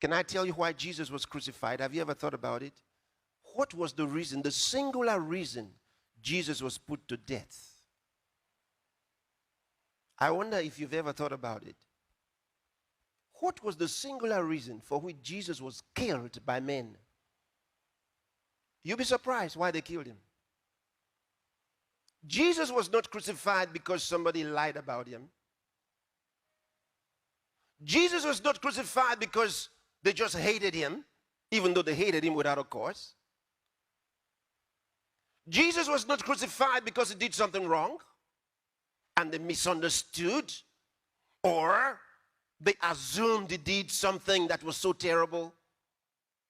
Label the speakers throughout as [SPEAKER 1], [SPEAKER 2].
[SPEAKER 1] Can I tell you why Jesus was crucified? Have you ever thought about it? What was the reason, the singular reason Jesus was put to death? I wonder if you've ever thought about it. What was the singular reason for which Jesus was killed by men? You'll be surprised why they killed him. Jesus was not crucified because somebody lied about him. Jesus was not crucified because they just hated him, even though they hated him without a cause. Jesus was not crucified because he did something wrong and they misunderstood, or they assumed he did something that was so terrible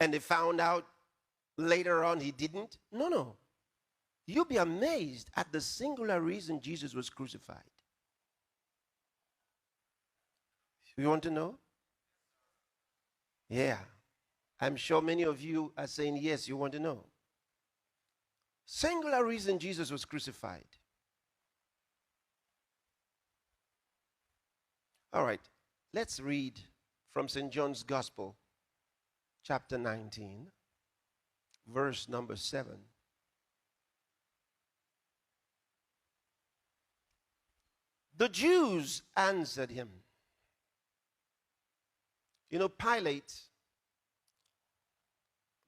[SPEAKER 1] and they found out later on he didn't. No. You'll be amazed at the singular reason Jesus was crucified. You want to know? Yeah. I'm sure many of you are saying yes, you want to know. Singular reason Jesus was crucified. All right, let's read from St. John's Gospel, chapter 19, verse number 7. The Jews answered him. You know, Pilate,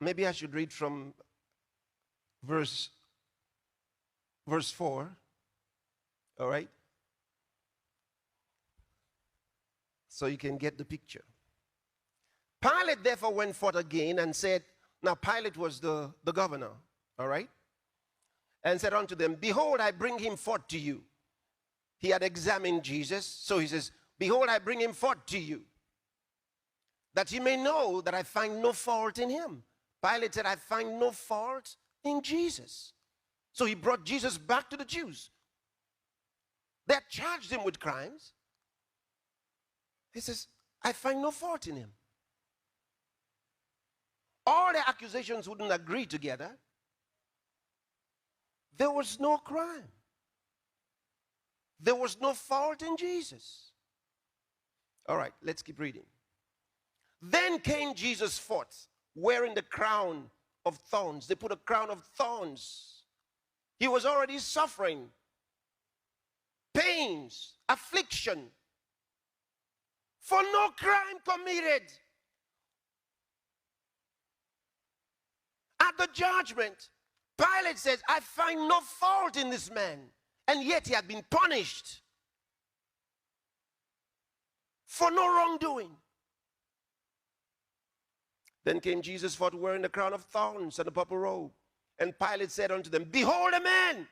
[SPEAKER 1] maybe I should read from verse 4, all right? So you can get the picture. Pilate therefore went forth again and said, now Pilate was the governor, all right? And said unto them, behold, I bring him forth to you. He had examined Jesus, so he says, behold, I bring him forth to you, that ye may know that I find no fault in him. Pilate said, I find no fault in Jesus. So he brought Jesus back to the Jews. They had charged him with crimes. He says, I find no fault in him. All the accusations wouldn't agree together. There was no crime. There was no fault in Jesus. All right, let's keep reading. Then came Jesus forth, wearing the crown of thorns. They put a crown of thorns. He was already suffering pains, affliction, for no crime committed. At the judgment, Pilate says, I find no fault in this man. And yet he had been punished for no wrongdoing. Then came Jesus forth wearing the crown of thorns and a purple robe. And Pilate said unto them, behold a man.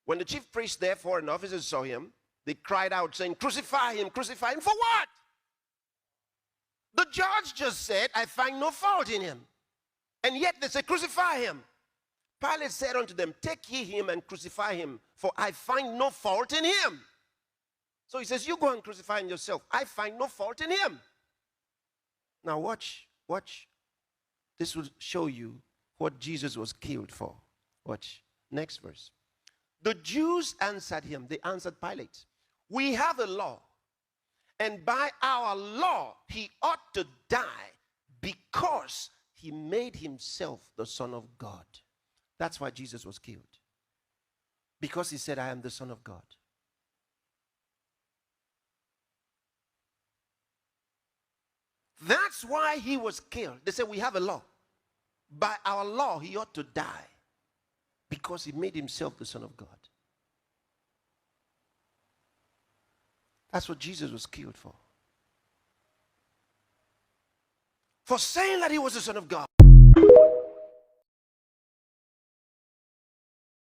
[SPEAKER 1] When the chief priests therefore and officers saw him, they cried out, saying, crucify him for what? The judge just said, I find no fault in him. And yet they say, crucify him. Pilate said unto them, take ye him and crucify him, for I find no fault in him. So he says, you go and crucify him yourself. I find no fault in him. Now watch. This will show you what Jesus was killed for. Watch. Next verse. The Jews answered him. They answered Pilate. We have a law, and by our law he ought to die because he made himself the Son of God. That's why Jesus was killed. Because he said, I am the Son of God. That's why he was killed. They said, we have a law. By our law, he ought to die. Because he made himself the Son of God. That's what Jesus was killed for. For saying that he was the Son of God.